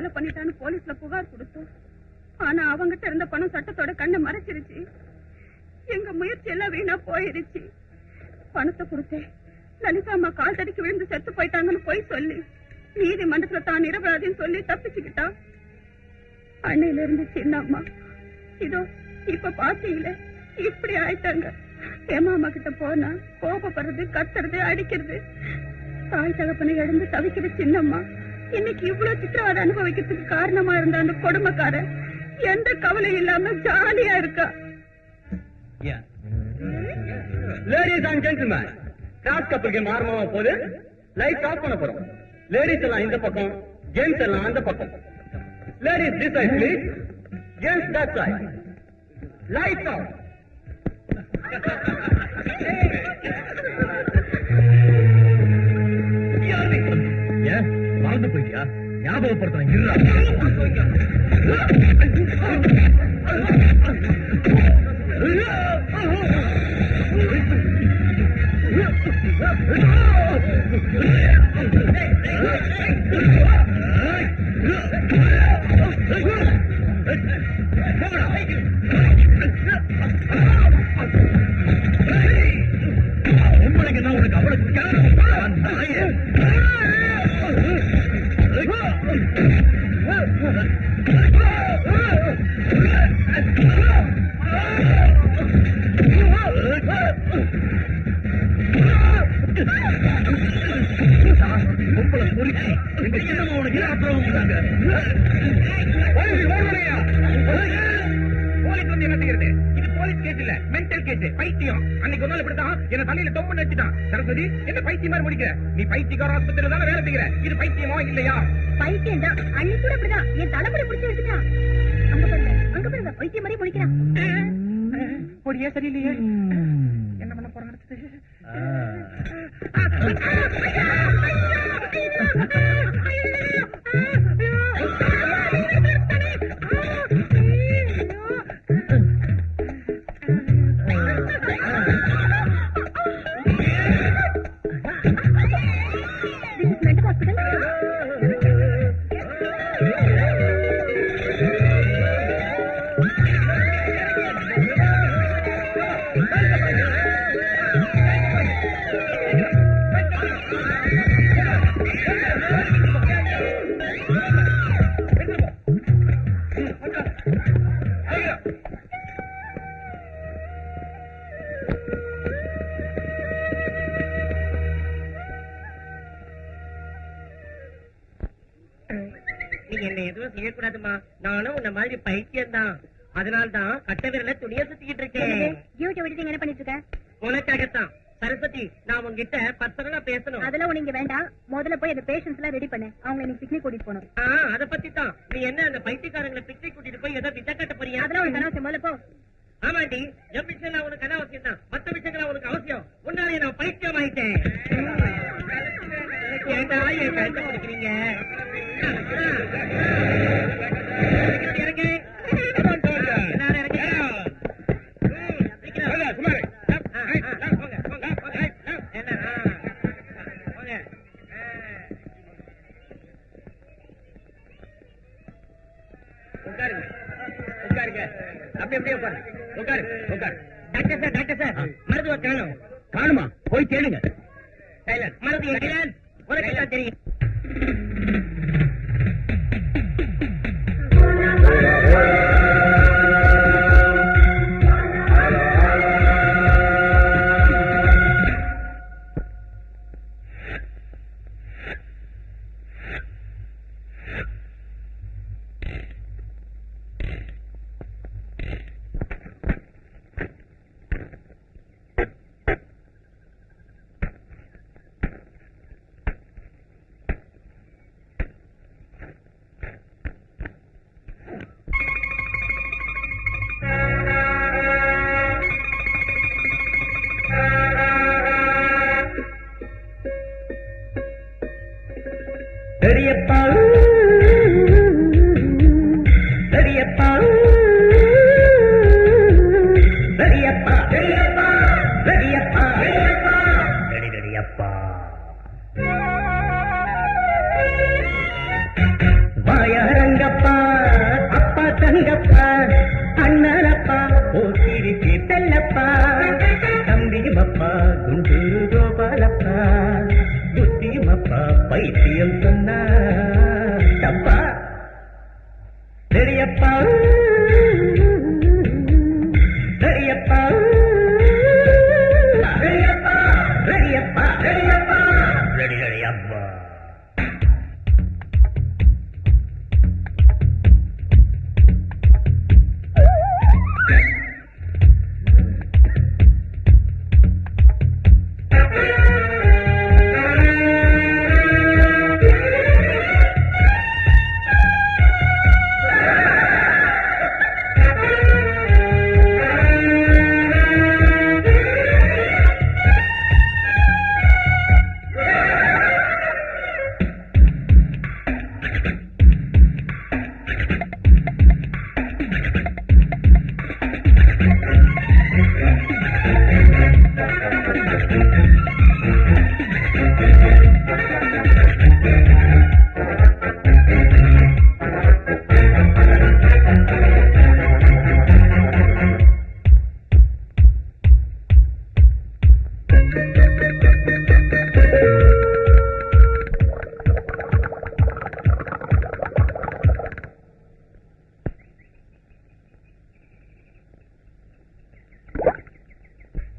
கொலை பண்ணிட்டான்னு போலீஸ்ல புகார் கொடுத்தோம். ஆனா அவங்கிட்ட இருந்த பணம் சட்டத்தோட கண்ணை மறைச்சிருச்சு. எங்க முயற்சி எல்லாம் வீணா போயிருச்சு. பணத்தை கொடுத்தேன். லலிதா அம்மா கால் தடிக்கு விழுந்து செத்து போயிட்டாங்கன்னு போய் சொல்லி நீதிமன்றத்துல தான் நிரபராதின்னு சொல்லி தப்பிச்சுக்கிட்டா. அன்னையில இருந்து சின்ன அம்மா இதோ இப்ப பாத்தீங்களே இப்படி ஆயிட்டாங்க. ஏமாமா கிட்ட போனா கோபப்படுறது, கத்துறது, அடிக்கிறது. தாய் தகப்பனை இழந்து தவிக்கிற சின்னம்மா இன்னைக்கு இவ்வளவு சித்திரவதை அனுபவிக்கிறதுக்கு காரணமா இருந்த அந்த கொடுமைக்காரன் எந்த கவலை இல்லாம ஜாலியா இருக்கா. லேடிஸ் அண்ட் ஜென்டில்மேன், கிராஸ் கப்பல் கேம் ஆரம்பமா போது லைட் ஆஃப் பண்ண போறோம். லேடிஸ் எல்லாம் இந்த பக்கம், ஜென்ட்ஸ் எல்லாம் அந்த பக்கம். Ladies this side please, gents that side. Light off. மறந்து போயிட்டியா? ஞாபகப்படுத்துறேன். உங்களுக்கு என்ன உனக்கு அவ்வளவு சரஸ்வதி என்ன பைத்தியம் மாதிரி முடிக்கிற? நீ பைத்தியக்கார ஆஸ்பத்திரியில தானே வேலை செய்கிற. இது பைத்தியமா இல்லையா? பைத்தியம் தான். அன்னி கூட அப்படிதான் என் தலைமுறை பிடிச்சி வச்சுட்டான். அங்க பாருங்க பைத்தியம் மாதிரி முடிக்கிறான். பொடியே சரியில்லையே. என்ன பண்ண போறாங்க? என்ன எதுவும் செய்யக்கூடாதுமா. நானும் உன்ன மாதிரி பைத்தியம் தான். அதனால்தான் கட்ட விரல துணிய சுத்திக்கிட்டு இருக்கேன். என்ன பண்ணிட்டு இருக்க? உனக்காகத்தான். சரஸ்வதி, நான் உங்ககிட்ட பர்சனலா பேசணும். அதெல்லாம் உனக்கு வேண்டாம். முதல்ல போய் அந்த பேஷன்ஸ் எல்லாம் ரெடி பண்ணு. அவங்க இன்னைக்கு பிக்னிக் கூட்டிட்டு போகணும். அத பத்தி தான். நீ என்ன அந்த பைத்தியக்காரங்களை பிக்னிக் கூட்டிட்டு போய் ஏதோ வித்த கட்ட போறியா? அதெல்லாம் உனக்கு அனாவசியம். முதல்ல போ. ஆமாண்டி, என் விஷயம் உனக்கு அனாவசியம் தான். மத்த விஷயங்களா உனக்கு அவசியம். உன்னாலே நான் பைத்தியம் ஆயிட்டேன். ஏண்டா என் கழுத்தை பிடிக்கிறீங்க? மருத்துவ காணும். காணுமா? போய் கேளுங்க. மருத்துவ உனக்கு தெரியும். பெரியப்பா பெரியப்பா பெரியப்பா பெரியப்பா பெரியப்பா பெரியப்பா வாயார பைத்தியம் சொன்னா தப்பா? ரெடியப்பா ரெடியப்பா ரெடியப்பா ரெடியப்பா ரெடியப்பா ரெடி ரெடியப்பா.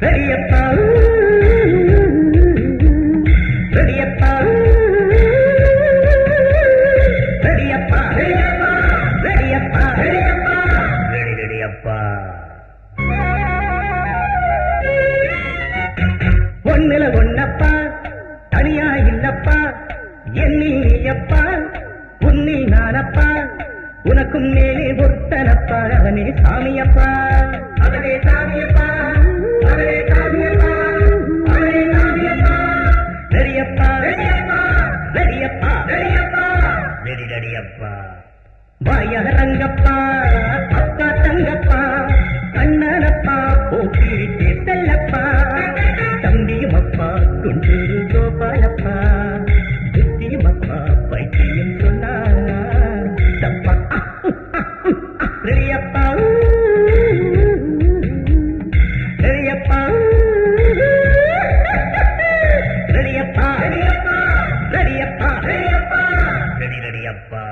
ரெடியப்பா ரெடியப்பா ரெடியப்பா ரெடியப்பா ரெடியப்பா ரெடி ரெடியப்பா. ஒண்ணுல ஒன்னப்பா தனியா இல்லப்பா, என்னில் நீயப்பா உன்னில் நானப்பா, உனக்கும் மேலே ஒருத்தனப்பா அவனே சாமியப்பா அவனே சாமியப்பா அவனே சாமியப்பா அவனே சாமியப்பா. ரெடியப்பா ரெடியப்பா ரெடியப்பா ரெடியப்பா ரெடி ரெடியப்பா. வாயாக ரங்கப்பா அக்கா தங்கப்பா அண்ணனப்பா போக்கிட்டே செல்லப்பா தம்பியும் அப்பா குண்டூரு கோபாலப்பா புத்தியும் அப்பா பைத்தியம் சொன்னா தப்பா. ரெடியப்பா ரெடியப்பா ரெடியப்பா ரெடியப்பா ரெடியப்பா ரெடியப்பா ரெடி ரெடியப்பா.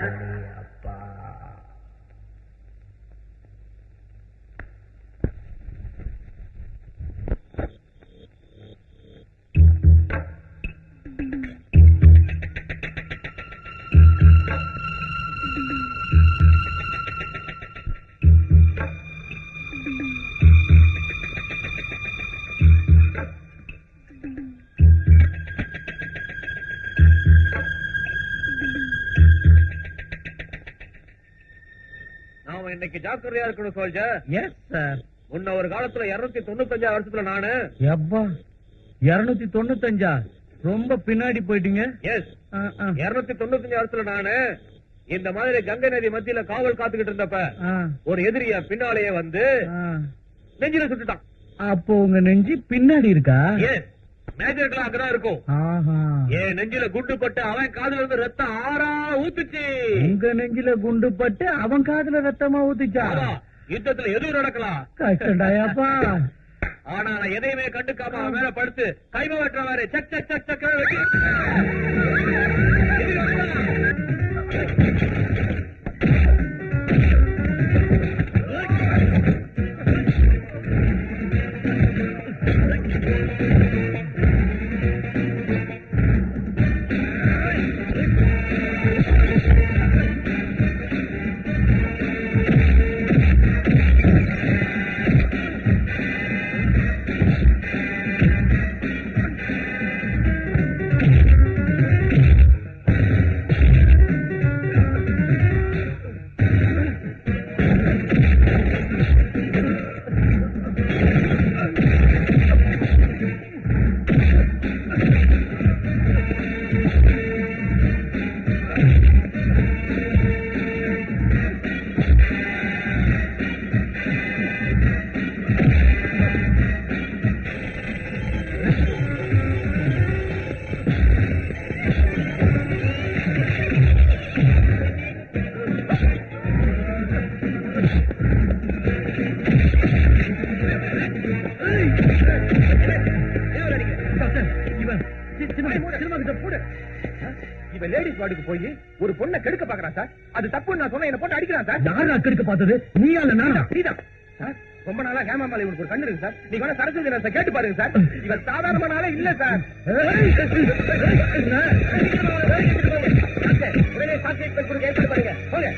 ரெடியப்பா. நாம இன்னைக்கு ஜாக்கிரதையா இருக்கணும் சோல்ஜர். Yes sir. முன்ன ஒரு காலத்துல 295 வருஷத்துல நானு எப்பா 295 ரொம்ப பின்னாடி போயிட்டீங்க. எஸ் 295 வருஷத்துல நானு இந்த மாதிரி கங்கை நதி மத்தியில காவல் காத்துக்கிட்டு இருந்தப்ப ஒரு எதிரிய பின்னாலேயே வந்து நெஞ்சில சுட்டுட்டான். அப்போ உங்க நெஞ்சு பின்னாடி இருக்கா? எஸ் மேஜருக்குலாம் அங்கதான் இருக்கும். ஏன் நெஞ்சில குண்டு பட்டு அவன் காதுல இருந்து ரத்தம் ஆறா ஊத்துச்சு. உங்க நெஞ்சில குண்டு பட்டு அவன் காதுல ரத்தமா ஊத்துச்சா? யுத்தத்துல எதுவும் நடக்கலாம். கஷ்டடாயாப்பா. ஆனா நான் எதையுமே கண்டுக்காம அவன் மேல படுத்து கைம வெட்டுற மாதிரி சக் சக் சக் சக் சார் இவன் லேடிஸ் வார்டுக்கு போய் ஒரு பொண்ணை கெடுக்க பாக்குறான் சார். அது தப்புன்னு நான் சொன்ன என்ன போட்டு அடிக்கிறான் சார். யாரா கெடுக்க பார்த்தது? நீயா இல்ல நானா? நீதான் சார். ரொம்ப நாளா ஹேமாமால இவனுக்கு ஒரு கண்ணு இருக்கு சார். நீங்க வேணா சரஸ்வதி சார் கேட்டு பாருங்க சார். இவன் சாதாரணமானாலே இல்ல சார். உடனே சாக்லேட் பேக் கொடுக்க ஏற்பாடு பாருங்க. போங்க.